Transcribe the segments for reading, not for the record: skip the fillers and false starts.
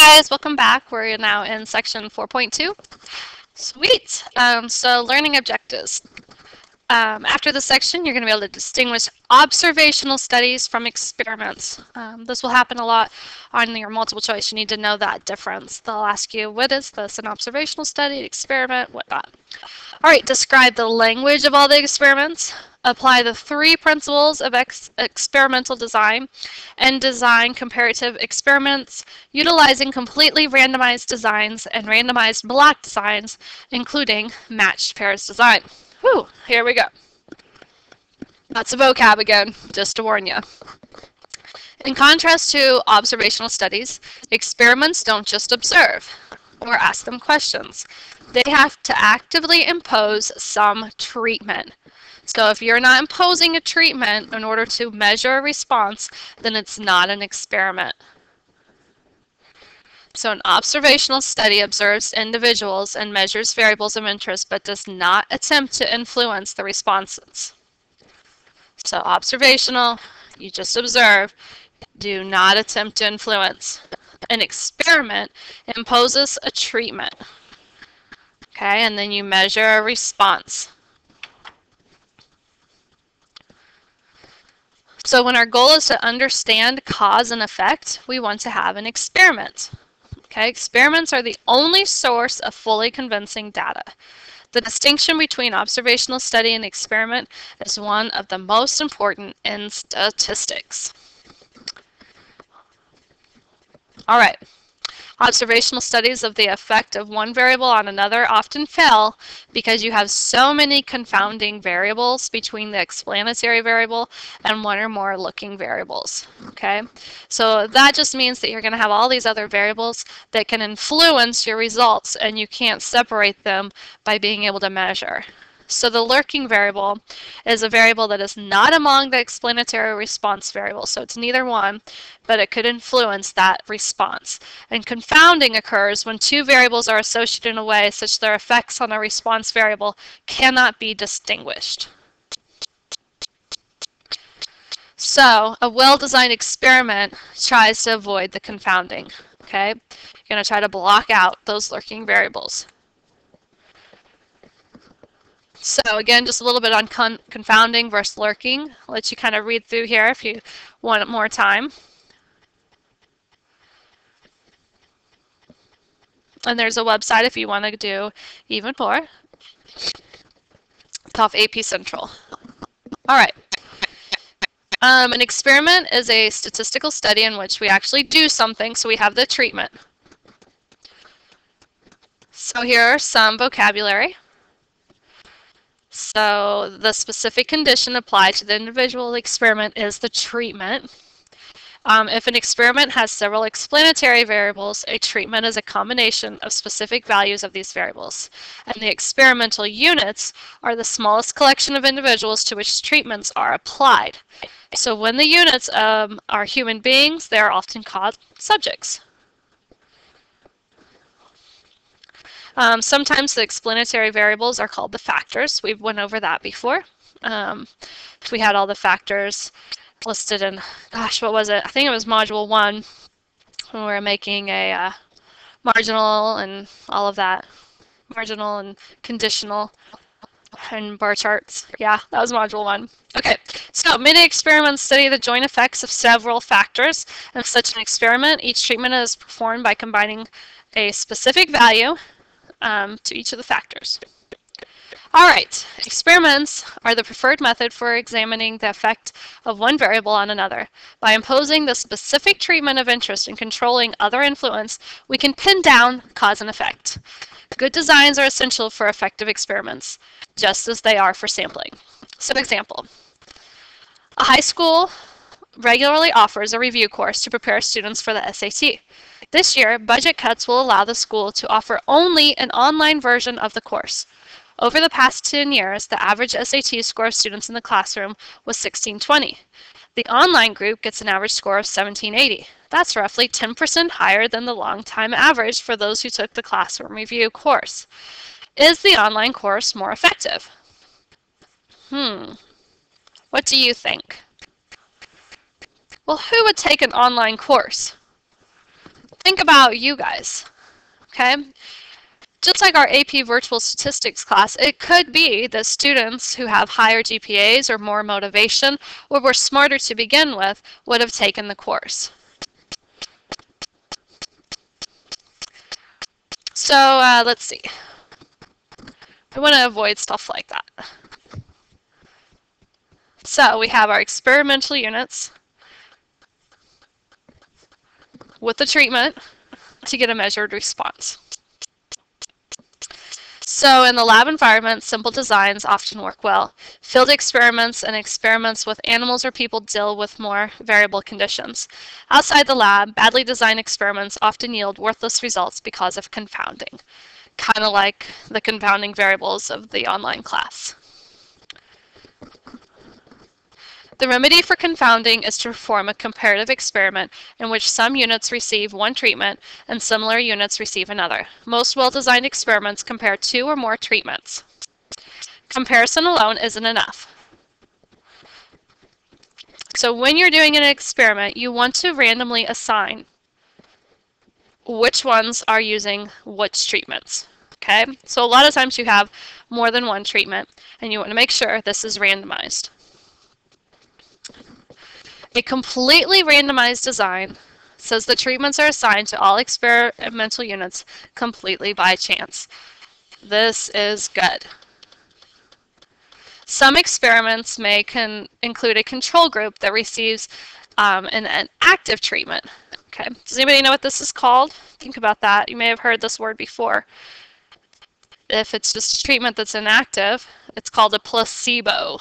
guys, welcome back. We're now in section 4.2. Sweet. So learning objectives. After this section, you're going to be able to distinguish observational studies from experiments. This will happen a lot on your multiple choice. You need to know that difference. They'll ask you, what is this, an observational study, experiment, whatnot. All right, describe the language of all the experiments. Apply the 3 principles of experimental design and design comparative experiments utilizing completely randomized designs and randomized block designs, including matched pairs design. Whew, here we go. Lots of vocab again, just to warn you. In contrast to observational studies, experiments don't just observe or ask them questions. They have to actively impose some treatment. So if you're not imposing a treatment in order to measure a response, then it's not an experiment. So an observational study observes individuals and measures variables of interest, but does not attempt to influence the responses. So observational, you just observe, do not attempt to influence. An experiment imposes a treatment. Okay, and then you measure a response. So when our goal is to understand cause and effect, we want to have an experiment. Okay, experiments are the only source of fully convincing data. The distinction between observational study and experiment is one of the most important in statistics. All right. Observational studies of the effect of one variable on another often fail because you have so many confounding variables between the explanatory variable and one or more looking variables. Okay, so that just means that you're going to have all these other variables that can influence your results, and you can't separate them by being able to measure. So the lurking variable is a variable that is not among the explanatory response variables. So it's neither one, but it could influence that response. And confounding occurs when 2 variables are associated in a way such their effects on a response variable cannot be distinguished. So a well-designed experiment tries to avoid the confounding. Okay, you're going to try to block out those lurking variables. So again, just a little bit on confounding versus lurking. I'll let you kind of read through here if you want more time. And there's a website if you want to do even more. It's off AP Central. All right. An experiment is a statistical study in which we actually do something, so we have the treatment. So here are some vocabulary. So the specific condition applied to the individual experiment is the treatment. If an experiment has several explanatory variables, a treatment is a combination of specific values of these variables. And the experimental units are the smallest collection of individuals to which treatments are applied. So when the units are human beings, they are often called subjects. Sometimes the explanatory variables are called the factors. We've went over that before. We had all the factors listed in, gosh, what was it? I think it was Module 1 when we were making a marginal and all of that. Marginal and conditional and bar charts. Yeah, that was Module 1. Okay, so many experiments study the joint effects of several factors. In such an experiment, each treatment is performed by combining a specific value to each of the factors. All right, experiments are the preferred method for examining the effect of one variable on another. By imposing the specific treatment of interest and controlling other influence, we can pin down cause and effect. Good designs are essential for effective experiments, just as they are for sampling. So example, a high school regularly offers a review course to prepare students for the SAT. This year, budget cuts will allow the school to offer only an online version of the course. Over the past 10 years, the average SAT score of students in the classroom was 1620. The online group gets an average score of 1780. That's roughly 10% higher than the long-time average for those who took the classroom review course. Is the online course more effective? What do you think? Well, who would take an online course? think about you guys, okay? Just like our AP Virtual Statistics class, it could be that students who have higher GPAs or more motivation or were smarter to begin with would have taken the course. So let's see. I want to avoid stuff like that. So we have our experimental units with the treatment to get a measured response. So in the lab environment, simple designs often work well. Field experiments and experiments with animals or people deal with more variable conditions. Outside the lab, badly designed experiments often yield worthless results because of confounding, kind of like the confounding variables of the online class. The remedy for confounding is to perform a comparative experiment in which some units receive one treatment and similar units receive another. Most well-designed experiments compare two or more treatments. Comparison alone isn't enough. So when you're doing an experiment, you want to randomly assign which ones are using which treatments. Okay? So a lot of times you have more than one treatment, and you want to make sure this is randomized. A completely randomized design says the treatments are assigned to all experimental units completely by chance. This is good. Some experiments may include a control group that receives an active treatment. Okay. Does anybody know what this is called? Think about that. You may have heard this word before. If it's just a treatment that's inactive, it's called a placebo.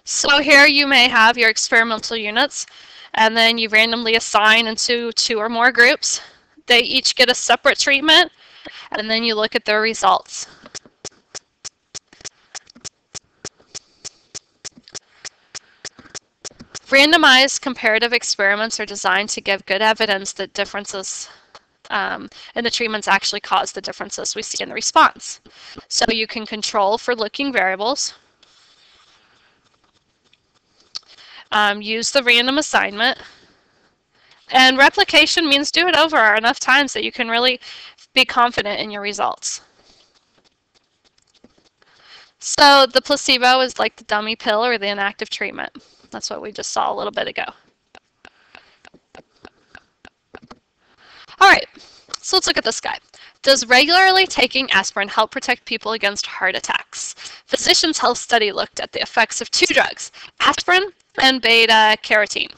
So here you may have your experimental units, and then you randomly assign into two or more groups. They each get a separate treatment, and then you look at their results. Randomized comparative experiments are designed to give good evidence that differences in the treatments actually cause the differences we see in the response. So you can control for looking variables, use the random assignment, and replication means do it over enough times that you can really be confident in your results. So the placebo is like the dummy pill or the inactive treatment. That's what we just saw a little bit ago. All right, so let's look at this guy. Does regularly taking aspirin help protect people against heart attacks? Physicians' Health Study looked at the effects of two drugs, aspirin and beta-carotene.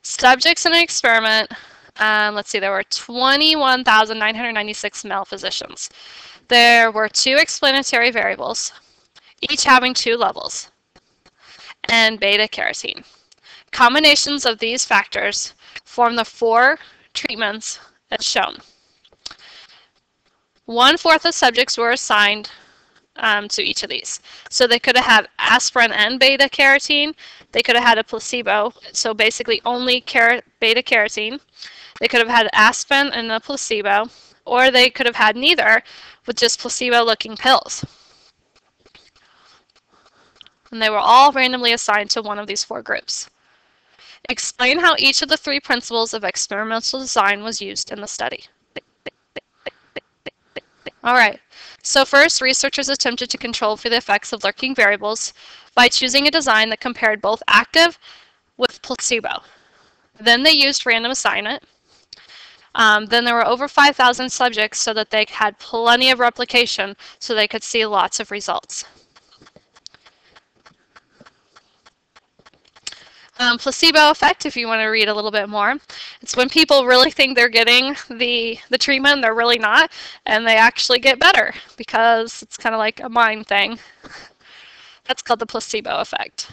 Subjects in an experiment, let's see, there were 21,996 male physicians. There were two explanatory variables, each having two levels, and beta-carotene. Combinations of these factors form the four treatments as shown. 1/4 of subjects were assigned to each of these. So they could have had aspirin and beta-carotene. They could have had a placebo, so basically only beta-carotene. They could have had aspirin and a placebo, or they could have had neither with just placebo-looking pills. And they were all randomly assigned to one of these four groups. Explain how each of the three principles of experimental design was used in the study. All right, so first, researchers attempted to control for the effects of lurking variables by choosing a design that compared both active with placebo. Then they used random assignment. Then there were over 5,000 subjects so that they had plenty of replication so they could see lots of results. Placebo effect, if you want to read a little bit more. It's when people really think they're getting the treatment, they're really not, and they actually get better because it's kind of like a mind thing. That's called the placebo effect.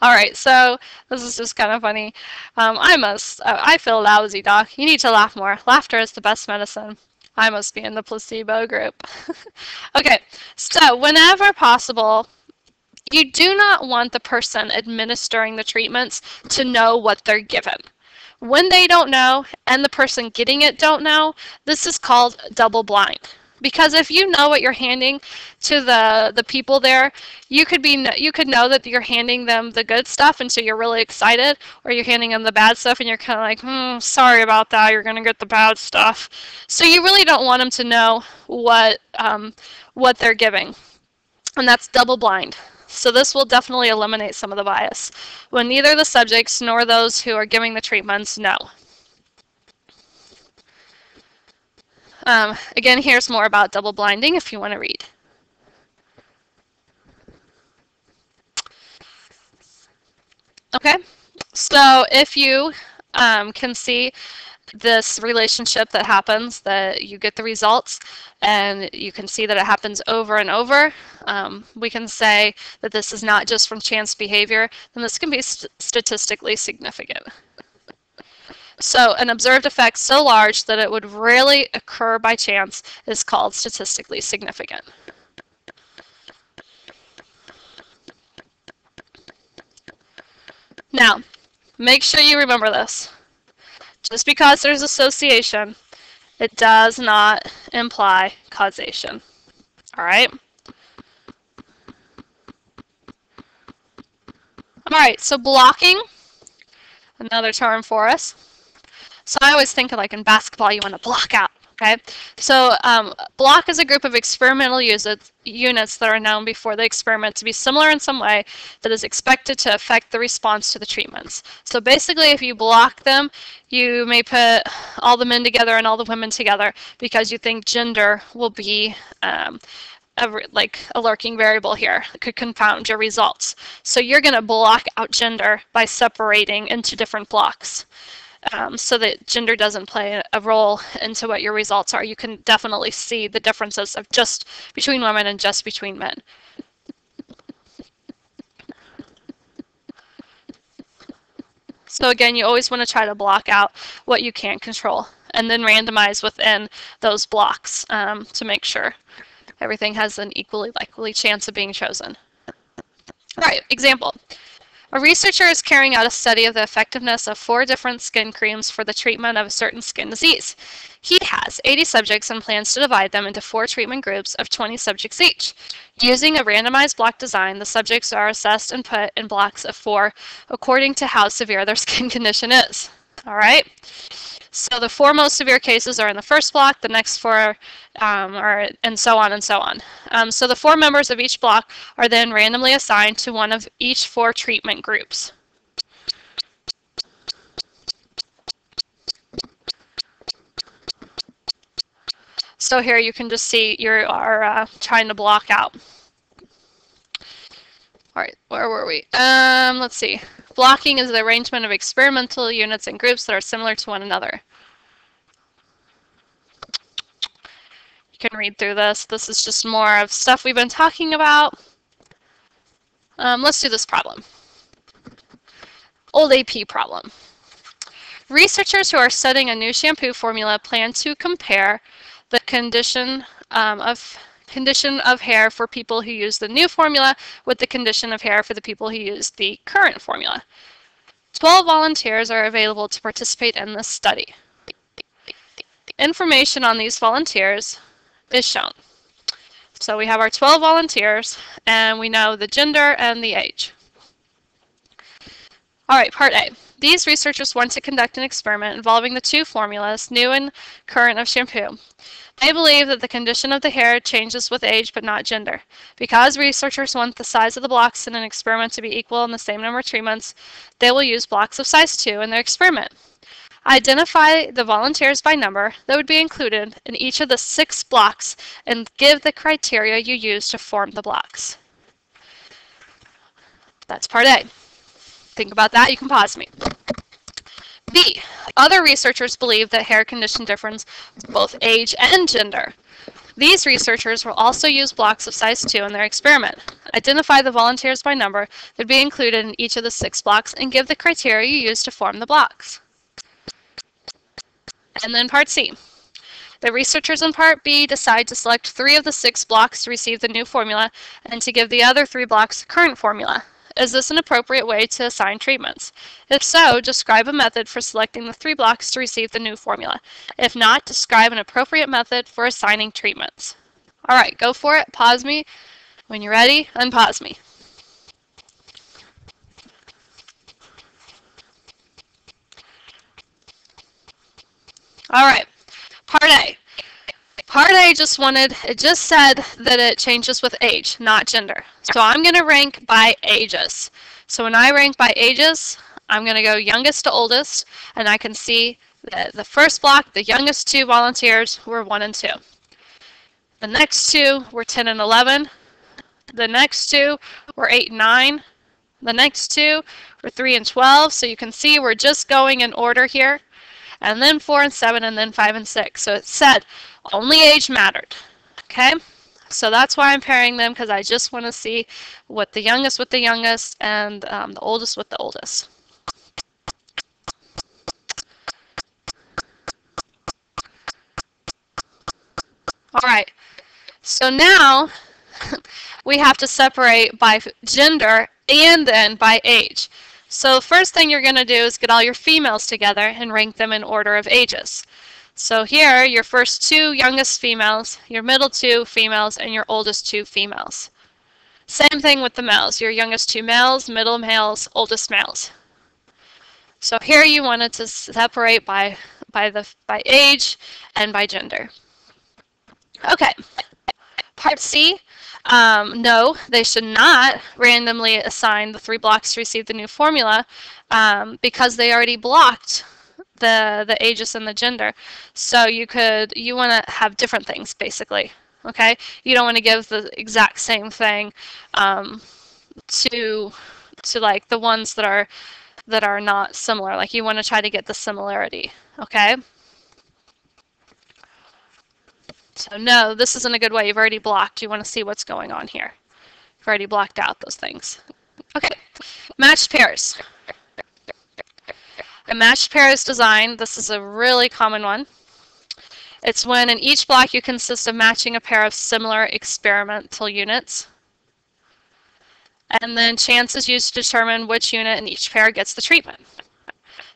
All right, so this is just kind of funny. I feel lousy, doc. You need to laugh more. Laughter is the best medicine. I must be in the placebo group. Okay, so whenever possible, you do not want the person administering the treatments to know what they're given. When they don't know and the person getting it don't know, this is called double blind. Because if you know what you're handing to the people there, you could know that you're handing them the good stuff and so you're really excited, or you're handing them the bad stuff and you're kind of like, sorry about that, you're gonna get the bad stuff. So you really don't want them to know what they're giving, and that's double blind. So this will definitely eliminate some of the bias when neither the subjects nor those who are giving the treatments know. Again, here's more about double blinding if you want to read. Okay, so if you can see this relationship that happens, that you get the results, and you can see that it happens over and over, we can say that this is not just from chance behavior, then this can be statistically significant. So an observed effect so large that it would rarely occur by chance is called statistically significant. Now, make sure you remember this. Just because there's association, it does not imply causation. All right? All right, so blocking, another term for us. So I always think of, like, in basketball, you want to block out, okay? So block is a group of experimental units that are known before the experiment to be similar in some way that is expected to affect the response to the treatments. So basically, if you block them, you may put all the men together and all the women together because you think gender will be like a lurking variable here that could confound your results. So you're going to block out gender by separating into different blocks. So that gender doesn't play a role into what your results are. You can definitely see the differences of just between women and just between men. So again, you always want to try to block out what you can't control and then randomize within those blocks to make sure everything has an equally likely chance of being chosen. All right, example. A researcher is carrying out a study of the effectiveness of 4 different skin creams for the treatment of a certain skin disease. He has 80 subjects and plans to divide them into 4 treatment groups of 20 subjects each. Using a randomized block design, the subjects are assessed and put in blocks of 4 according to how severe their skin condition is. All right? So the 4 most severe cases are in the first block, the next 4 are, and so on and so on. So the 4 members of each block are then randomly assigned to one of each 4 treatment groups. So here you can just see you are trying to block out. All right, where were we? Let's see. Blocking is the arrangement of experimental units and groups that are similar to one another. You can read through this. This is just more of stuff we've been talking about. Let's do this problem. Old AP problem. Researchers who are studying a new shampoo formula plan to compare the condition of hair for people who use the new formula with the condition of hair for the people who use the current formula. 12 volunteers are available to participate in this study. Information on these volunteers is shown. So we have our 12 volunteers, and we know the gender and the age. All right, part A. These researchers want to conduct an experiment involving the 2 formulas, new and current, of shampoo. They believe that the condition of the hair changes with age but not gender. Because researchers want the size of the blocks in an experiment to be equal in the same number of treatments, they will use blocks of size 2 in their experiment. Identify the volunteers by number that would be included in each of the 6 blocks and give the criteria you use to form the blocks. That's part A. Think about that. You can pause me. B. Other researchers believe that hair condition differs both age and gender. These researchers will also use blocks of size 2 in their experiment. Identify the volunteers by number that would be included in each of the 6 blocks and give the criteria you use to form the blocks. And then part C. The researchers in part B decide to select 3 of the 6 blocks to receive the new formula and to give the other 3 blocks the current formula. Is this an appropriate way to assign treatments? If so, describe a method for selecting the 3 blocks to receive the new formula. If not, describe an appropriate method for assigning treatments. All right, go for it. Pause me. When you're ready, unpause me. All right, part A. Part A just said that it changes with age, not gender. So I'm going to rank by ages. So when I rank by ages, I'm going to go youngest to oldest, and I can see that the first block, the youngest 2 volunteers were 1 and 2. The next 2 were 10 and 11. The next 2 were 8 and 9. The next 2 were 3 and 12. So you can see we're just going in order here. And then 4 and 7, and then 5 and 6. So it said only age mattered. Okay? So that's why I'm pairing them, because I just want to see what the youngest with the youngest and the oldest with the oldest. All right. So now we have to separate by gender and then by age. So first thing you're going to do is get all your females together and rank them in order of ages. So here, your first 2 youngest females, your middle 2 females, and your oldest 2 females. Same thing with the males, your youngest 2 males, middle males, oldest males. So here you wanted to separate by age and by gender. Okay, part C. No, they should not randomly assign the 3 blocks to receive the new formula because they already blocked the ages and the gender. So you want to have different things basically. Okay, you don't want to give the exact same thing to like the ones that are not similar. Like you want to try to get the similarity. Okay. So no, this isn't a good way. You've already blocked. You want to see what's going on here. You've already blocked out those things. Okay, matched pairs. A matched pairs design, this is a really common one. It's when in each block you consist of matching a pair of similar experimental units. And then chance is used to determine which unit in each pair gets the treatment.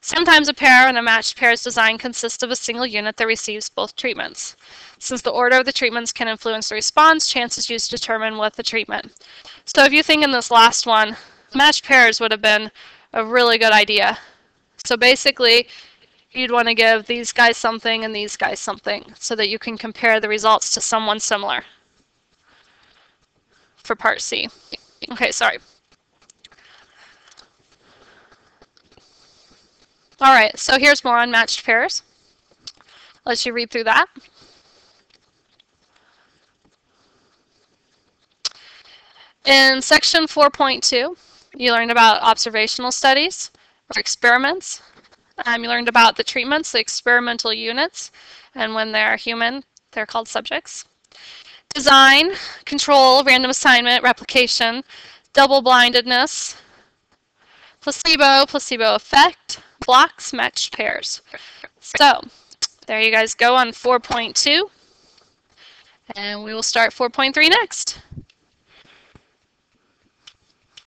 Sometimes a pair in a matched pairs design consists of a single unit that receives both treatments. Since the order of the treatments can influence the response, chance is used to determine what the treatment. So if you think in this last one, matched pairs would have been a really good idea. So basically, you'd want to give these guys something and these guys something so that you can compare the results to someone similar for part C. Okay, sorry. All right, so here's more on matched pairs. Let you read through that. In section 4.2, you learned about observational studies or experiments. You learned about the treatments, the experimental units, and when they're human, they're called subjects. Design, control, random assignment, replication, double-blindedness, placebo, placebo effect, blocks, matched pairs. So there you guys go on 4.2, and we will start 4.3 next.